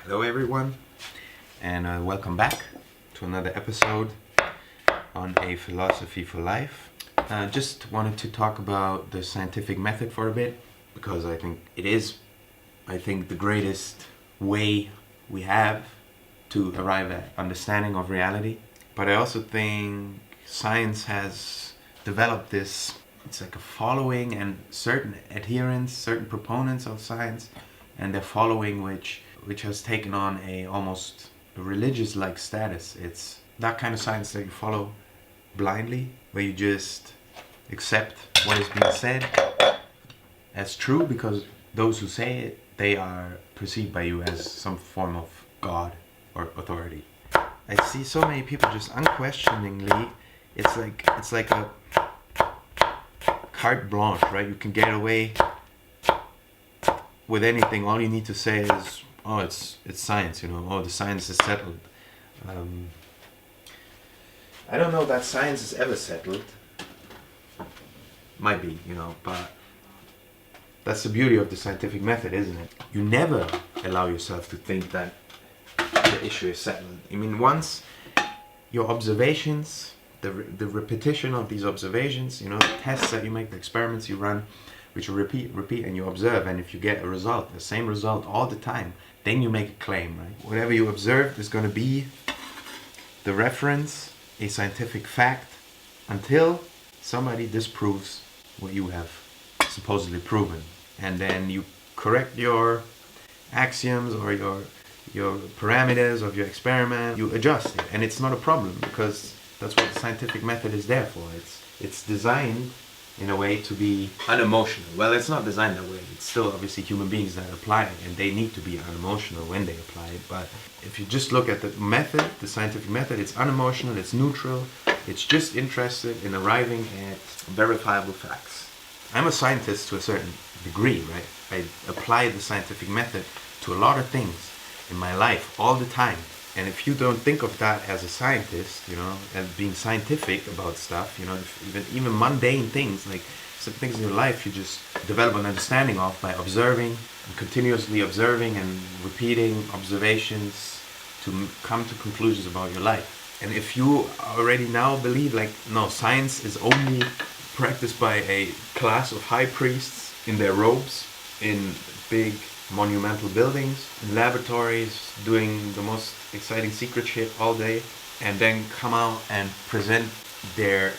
Hello everyone, and welcome back to another episode on A Philosophy for Life. Just wanted to talk about the scientific method for a bit, because I think it is, the greatest way we have to arrive at understanding of reality. But I also think science has developed this, it's like a following and certain adherents, certain proponents of science, and their following which has taken on a almost religious-like status. It's that kind of science that you follow blindly, where you just accept what is being said as true because those who say it, they are perceived by you as some form of God or authority. I see so many people just unquestioningly, it's like a carte blanche, right? You can get away with anything. All you need to say is, oh, it's science, oh, the science is settled. I don't know that science is ever settled. Might be, but that's the beauty of the scientific method, isn't it? You never allow yourself to think that the issue is settled. I mean, once your observations, the repetition of these observations, the tests that you make, the experiments you run, which you repeat, and you observe, and if you get a result, the same result all the time, then you make a claim, right? Whatever you observe is going to be the reference, a scientific fact, until somebody disproves what you have supposedly proven. And then you correct your axioms or your parameters of your experiment, you adjust it, and it's not a problem, because that's what the scientific method is there for. It's designed in a way to be unemotional. Well, it's not designed that way. It's still obviously human beings that apply it, and they need to be unemotional when they apply it. But if you just look at the method, the scientific method, it's unemotional, it's neutral, it's just interested in arriving at verifiable facts. I'm a scientist to a certain degree, right? I apply the scientific method to a lot of things in my life all the time. And if you don't think of that as a scientist, and being scientific about stuff, even mundane things, like some things in your life, you just develop an understanding of by observing, and continuously observing and repeating observations to come to conclusions about your life. And if you already now believe, no, science is only practiced by a class of high priests in their robes, in big monumental buildings, in laboratories, doing the most exciting secret shit all day, and then come out and present their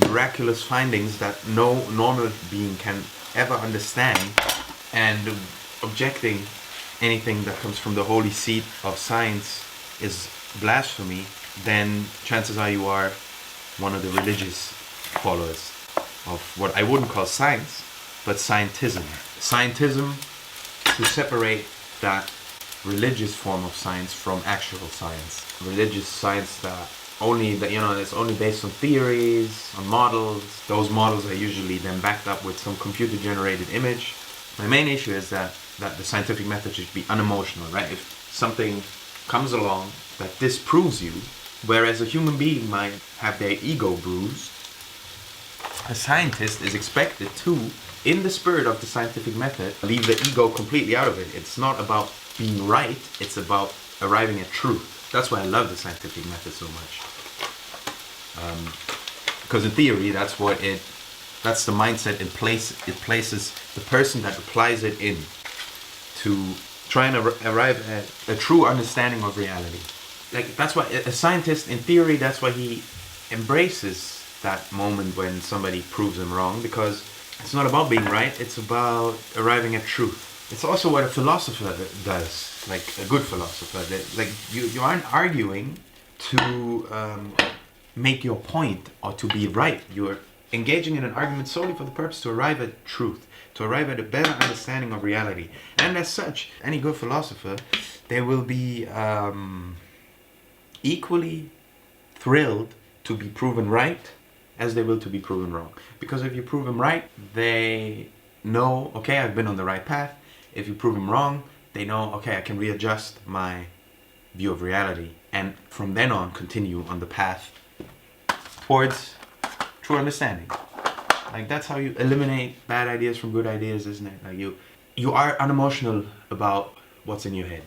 miraculous findings that no normal being can ever understand, and objecting anything that comes from the holy seat of science is blasphemy, then chances are you are one of the religious followers of what I wouldn't call science, but scientism. Scientism, to separate that religious form of science from actual science. Religious science that's only based on theories, on models. Those models are usually then backed up with some computer-generated image. My main issue is that the scientific method should be unemotional, right? If something comes along that disproves you, whereas a human being might have their ego bruised, a scientist is expected to, in the spirit of the scientific method, leave the ego completely out of it. It's not about being right, it's about arriving at truth. That's why I love the scientific method so much. Because in theory, that's the mindset it places the person that applies it in to try and arrive at a true understanding of reality. That's why a scientist, in theory, that's why he embraces that moment when somebody proves him wrong, because it's not about being right, it's about arriving at truth. It's also what a philosopher does, like a good philosopher. You aren't arguing to make your point or to be right. You're engaging in an argument solely for the purpose to arrive at truth, to arrive at a better understanding of reality. And as such, any good philosopher, they will be equally thrilled to be proven right as they will to be proven wrong. Because if you prove them right, they know, okay, I've been on the right path. If you prove them wrong, they know, okay, I can readjust my view of reality, and from then on continue on the path towards true understanding. That's how you eliminate bad ideas from good ideas, isn't it? You are unemotional about what's in your head.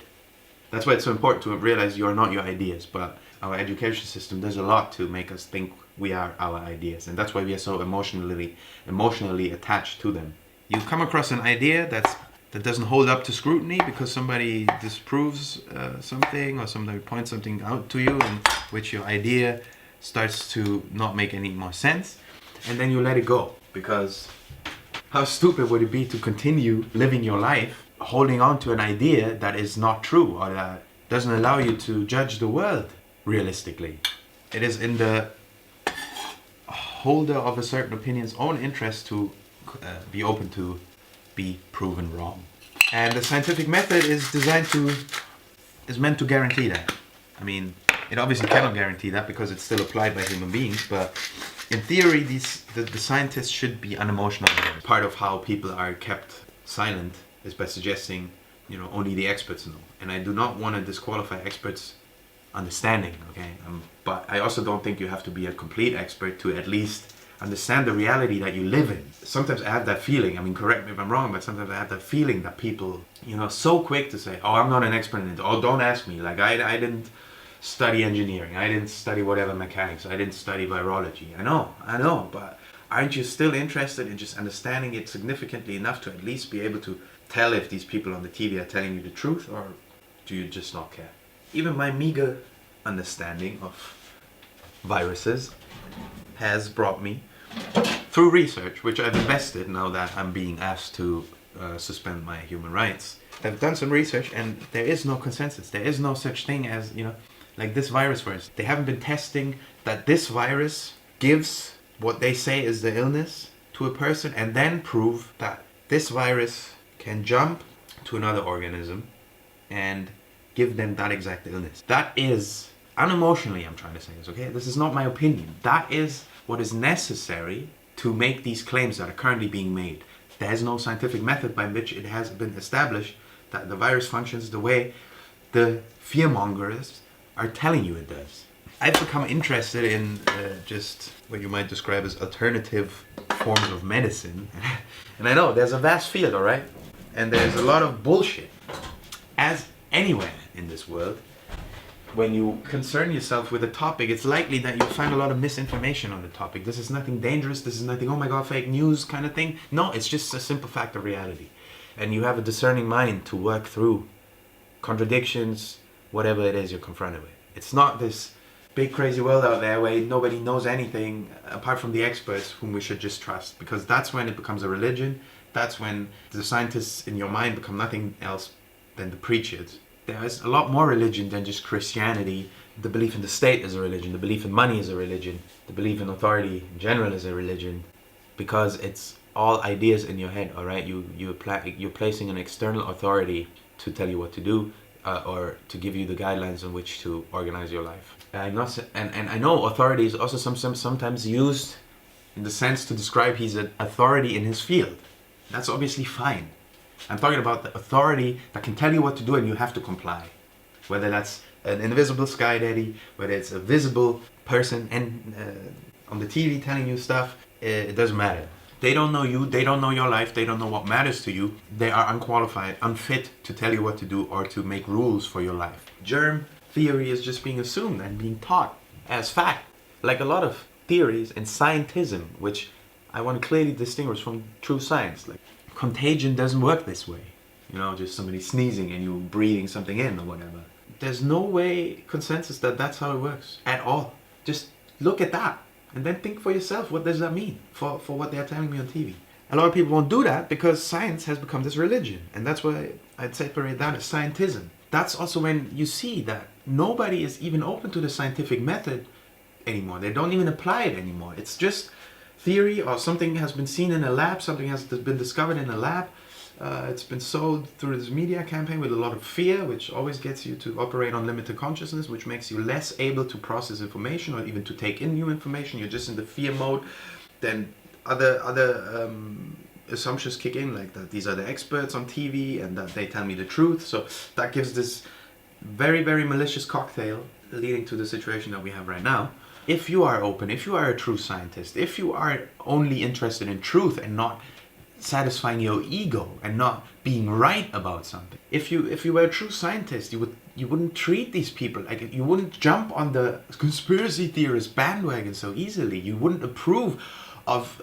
That's why it's so important to realize you are not your ideas, but our education system does a lot to make us think we are our ideas, and that's why we are so emotionally attached to them. You come across an idea that doesn't hold up to scrutiny because somebody disproves something, or somebody points something out to you in which your idea starts to not make any more sense, and then you let it go. Because how stupid would it be to continue living your life holding on to an idea that is not true, or that doesn't allow you to judge the world realistically? It is in the holder of a certain opinion's own interest to be open to be proven wrong. And the scientific method is meant to guarantee that. I mean, it obviously cannot guarantee that because it's still applied by human beings, but in theory, the scientists should be unemotional. Part of how people are kept silent is by suggesting, only the experts know. And I do not want to disqualify experts' understanding, okay? But I also don't think you have to be a complete expert to at least understand the reality that you live in. Sometimes I have that feeling, correct me if I'm wrong, but sometimes I have that feeling that people, so quick to say, oh, I'm not an expert in it, oh, don't ask me, like I didn't study engineering, I didn't study whatever mechanics, I didn't study virology. I know, but aren't you still interested in just understanding it significantly enough to at least be able to tell if these people on the TV are telling you the truth, or do you just not care? Even my meager understanding of viruses has brought me, through research, which I've invested now that I'm being asked to suspend my human rights. I've done some research and there is no consensus. There is no such thing as, like this virus. They haven't been testing that this virus gives what they say is the illness to a person and then prove that this virus can jump to another organism and give them that exact illness. That is, unemotionally I'm trying to say this, okay? This is not my opinion. That is what is necessary to make these claims that are currently being made. There is no scientific method by which it has been established that the virus functions the way the fearmongers are telling you it does. I've become interested in just what you might describe as alternative forms of medicine. And I know there's a vast field, alright? And there's a lot of bullshit. As anywhere in this world, when you concern yourself with a topic, it's likely that you'll find a lot of misinformation on the topic. This is nothing dangerous, this is nothing, oh my god, fake news kind of thing. No, it's just a simple fact of reality. And you have a discerning mind to work through contradictions, whatever it is you're confronted with. It's not this big crazy world out there where nobody knows anything apart from the experts whom we should just trust. Because that's when it becomes a religion. That's when the scientists in your mind become nothing else than the preachers. There is a lot more religion than just Christianity. The belief in the state is a religion. The belief in money is a religion. The belief in authority in general is a religion. Because it's all ideas in your head, alright? You're placing an external authority to tell you what to do or to give you the guidelines on which to organize your life. And I know authority is also sometimes used in the sense to describe he's an authority in his field. That's obviously fine. I'm talking about the authority that can tell you what to do and you have to comply. Whether that's an invisible sky daddy, whether it's a visible person and on the TV telling you stuff, it doesn't matter. They don't know you, they don't know your life, they don't know what matters to you. They are unqualified, unfit to tell you what to do or to make rules for your life. Germ theory is just being assumed and being taught as fact. Like a lot of theories in scientism, which I want to clearly distinguish from true science. Like contagion doesn't work this way. Just somebody sneezing and you breathing something in or whatever. There's no way consensus that that's how it works at all. Just look at that and then think for yourself, what does that mean for what they're telling me on TV? A lot of people won't do that because science has become this religion, and that's why I'd separate that as scientism. That's also when you see that nobody is even open to the scientific method anymore. They don't even apply it anymore. It's just theory, or something has been seen in a lab, something has been discovered in a lab. It's been sold through this media campaign with a lot of fear, which always gets you to operate on limited consciousness, which makes you less able to process information or even to take in new information. You're just in the fear mode. Then other assumptions kick in, like that these are the experts on TV and that they tell me the truth. So that gives this very, very malicious cocktail leading to the situation that we have right now. If you are open, if you are a true scientist, if you are only interested in truth and not satisfying your ego and not being right about something. If you were a true scientist, you wouldn't treat these people like, you wouldn't jump on the conspiracy theorist bandwagon so easily. You wouldn't approve of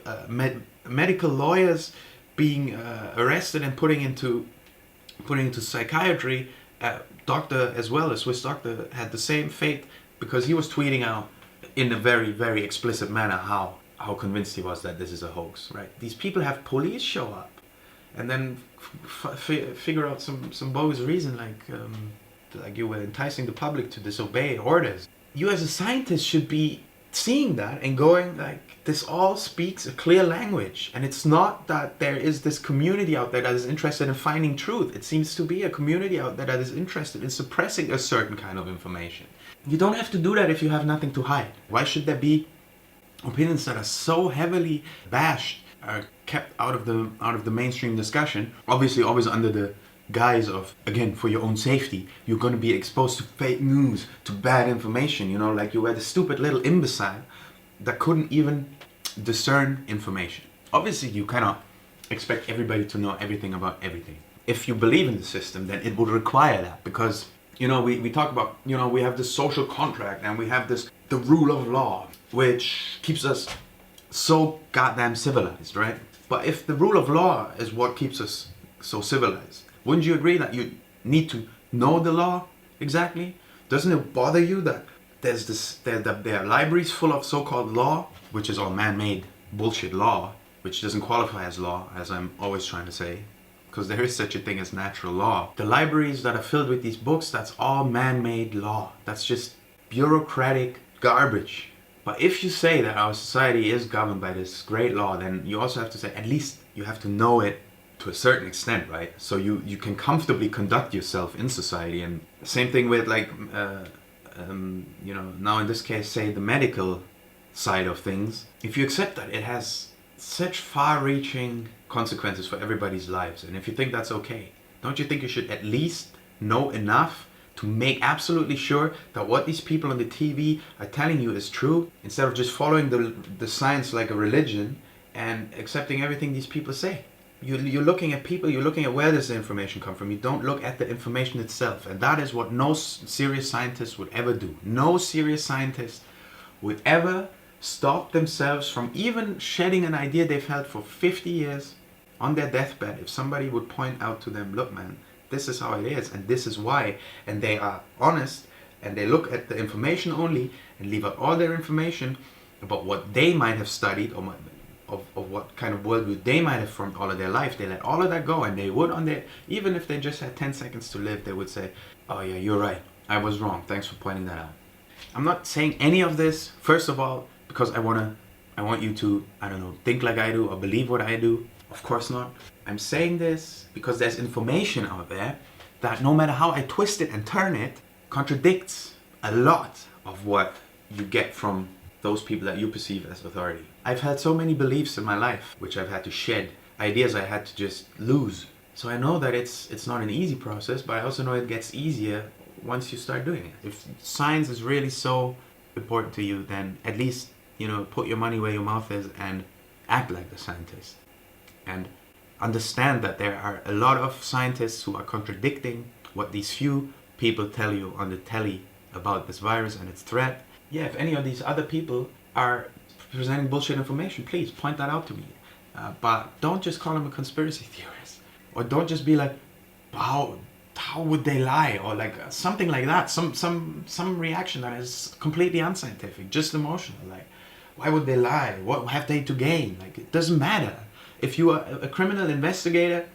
medical lawyers being arrested and putting into psychiatry. Doctor as well, a Swiss doctor, had the same fate because he was tweeting out in a very, very explicit manner how convinced he was that this is a hoax, right? These people have police show up and then figure out some bogus reason, like you were enticing the public to disobey orders. You as a scientist should be seeing that and going like, this all speaks a clear language, and it's not that there is this community out there that is interested in finding truth. It seems to be a community out there that is interested in suppressing a certain kind of information. You don't have to do that if you have nothing to hide. Why should there be opinions that are so heavily bashed, are kept out of the mainstream discussion? Obviously always under the guise of, again, for your own safety, you're going to be exposed to fake news, to bad information, like you were the stupid little imbecile that couldn't even discern information. Obviously you cannot expect everybody to know everything about everything. If you believe in the system, then it would require that, because we talk about, we have this social contract and we have the rule of law, which keeps us so goddamn civilized, right? But if the rule of law is what keeps us so civilized, wouldn't you agree that you need to know the law exactly? Doesn't it bother you that there are libraries full of so-called law, which is all man-made bullshit law, which doesn't qualify as law, as I'm always trying to say, because there is such a thing as natural law. The libraries that are filled with these books, that's all man-made law. That's just bureaucratic garbage. But if you say that our society is governed by this great law, then you also have to say, at least you have to know it to a certain extent, right? So you can comfortably conduct yourself in society. And same thing with now in this case, say the medical side of things. If you accept that it has such far-reaching consequences for everybody's lives, and if you think that's okay, don't you think you should at least know enough to make absolutely sure that what these people on the TV are telling you is true, instead of just following the science like a religion and accepting everything these people say? You're looking at people, you're looking at where does the information come from. You don't look at the information itself. And that is what no serious scientist would ever do. No serious scientist would ever stop themselves from even shedding an idea they've held for 50 years on their deathbed. If somebody would point out to them, look man, this is how it is and this is why, and they are honest and they look at the information only and leave out all their information about what they might have studied or of what kind of worldview they might have formed all of their life, they let all of that go, and they would even if they just had 10 seconds to live, they would say, oh yeah, you're right, I was wrong, thanks for pointing that out. I'm not saying any of this, first of all, because I want you to, think like I do or believe what I do. Of course not. I'm saying this because there's information out there that no matter how I twist it and turn it, contradicts a lot of what you get from those people that you perceive as authority. I've had so many beliefs in my life which I've had to shed, ideas I had to just lose. So I know that it's not an easy process, but I also know it gets easier once you start doing it. If science is really so important to you, then at least, put your money where your mouth is and act like the scientist. And understand that there are a lot of scientists who are contradicting what these few people tell you on the telly about this virus and its threat. Yeah, if any of these other people are presenting bullshit information, please point that out to me. But don't just call them a conspiracy theorist. Or don't just be like, how would they lie? Or like something like that. Some reaction that is completely unscientific, just emotional. Like, why would they lie? What have they to gain? Like, it doesn't matter. If you are a criminal investigator,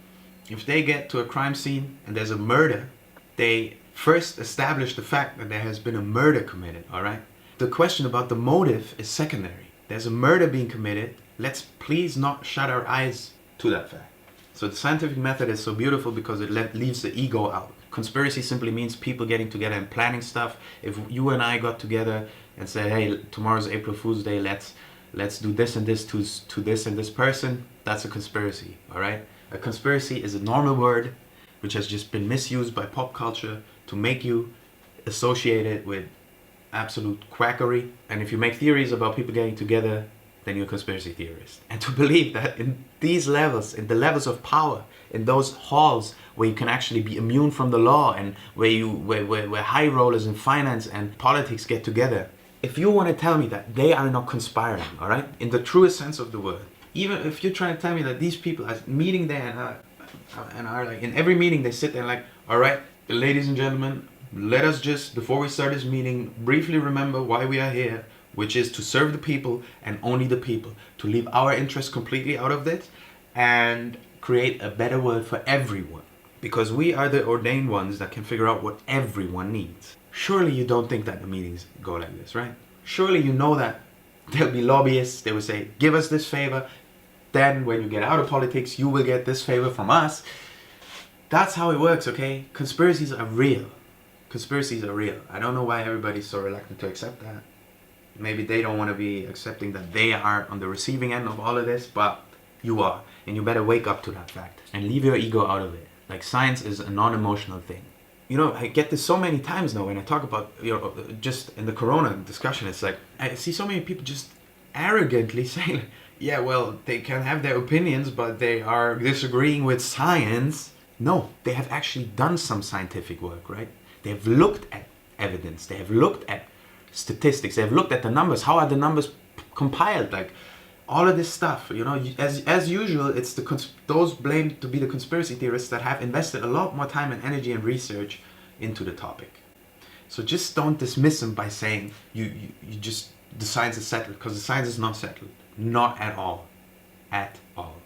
if they get to a crime scene and there's a murder, they first establish the fact that there has been a murder committed, alright? The question about the motive is secondary. There's a murder being committed. Let's please not shut our eyes to that fact. So the scientific method is so beautiful because it leaves the ego out. Conspiracy simply means people getting together and planning stuff. If you and I got together and said, hey, tomorrow's April Fool's Day, let's do this and this to this and this person, that's a conspiracy, alright? A conspiracy is a normal word which has just been misused by pop culture to make you associate it with absolute quackery. And if you make theories about people getting together then you're a conspiracy theorist. And to believe that in these levels, in the levels of power, in those halls where you can actually be immune from the law, and where high rollers in finance and politics get together, if you want to tell me that they are not conspiring, all right, in the truest sense of the word, even if you're trying to tell me that these people are meeting there and are like, in every meeting they sit there like, all right, ladies and gentlemen, let us just, before we start this meeting, briefly remember why we are here, which is to serve the people and only the people, to leave our interests completely out of this and create a better world for everyone, because we are the ordained ones that can figure out what everyone needs. Surely you don't think that the meetings go like this, right? Surely you know that there'll be lobbyists, they will say, give us this favor, then when you get out of politics, you will get this favor from us. That's how it works, okay? Conspiracies are real. Conspiracies are real. I don't know why everybody's so reluctant to accept that. Maybe they don't want to be accepting that they are on the receiving end of all of this, but you are. And you better wake up to that fact and leave your ego out of it. Like, science is a non-emotional thing. You know, I get this so many times now when I talk about, you know, just in the corona discussion, it's like, I see so many people just arrogantly saying, yeah, well, they can have their opinions, but they are disagreeing with science. No, they have actually done some scientific work, right? They have looked at evidence. They have looked at statistics. They have looked at the numbers. How are the numbers compiled? Like, all of this stuff, you know, as usual, it's those blamed to be the conspiracy theorists that have invested a lot more time and energy and research into the topic. So just don't dismiss them by saying you just the science is settled, because the science is not settled. Not at all. At all.